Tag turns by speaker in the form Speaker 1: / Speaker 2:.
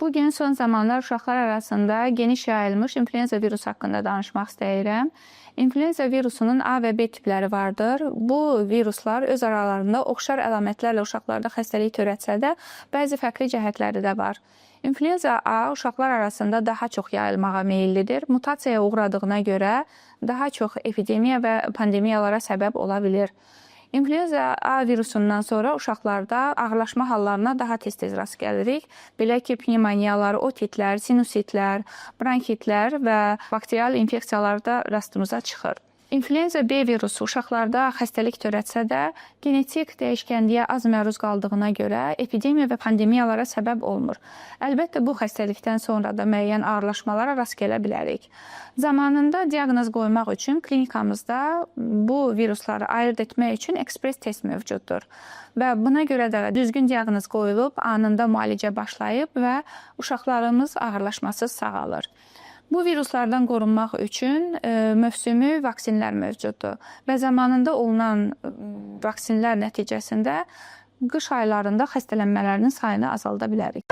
Speaker 1: Bugün son zamanlar uşaqlar arasında geniş yayılmış influenza virusu haqqında danışmaq istəyirəm. İnfluenza virusunun A və B tipləri vardır. Bu viruslar öz aralarında oxşar əlamətlərlə uşaqlarda xəstəlik törətsə də, bəzi fərqli cəhətləri də var. İnfluenza A uşaqlar arasında daha çox yayılmağa meyillidir. Mutasiyaya uğradığına görə daha çox epidemiya və pandemiyalara səbəb ola bilir. İnfluenza A virusundan sonra uşaqlarda ağırlaşma hallarına daha tez-tez rast gəlirik. Belə ki, pnevmoniyalar, otitlər, sinusitlər, bronkitlər və bakterial infeksiyalarda rastımıza çıxır. İnfluenza B virusu uşaqlarda xəstəlik törətsə də, genetik dəyişkənliyə az məruz qaldığına görə epidemiya və pandemiyalara səbəb olmur. Əlbəttə, bu xəstəlikdən sonra da müəyyən ağırlaşmalara rast gələ bilərik. Zamanında diaqnoz qoymaq üçün klinikamızda bu virusları ayırd etmək üçün ekspres test mövcuddur. Və buna görə də düzgün diaqnoz qoyulub, anında müalicə başlayıb və uşaqlarımız ağırlaşmasız sağalır. Bu viruslardan qorunmaq üçün mövsümi vaksinlər mövcuddur və zamanında olunan vaksinlər nəticəsində qış aylarında xəstələnmələrin sayını azalda bilərik.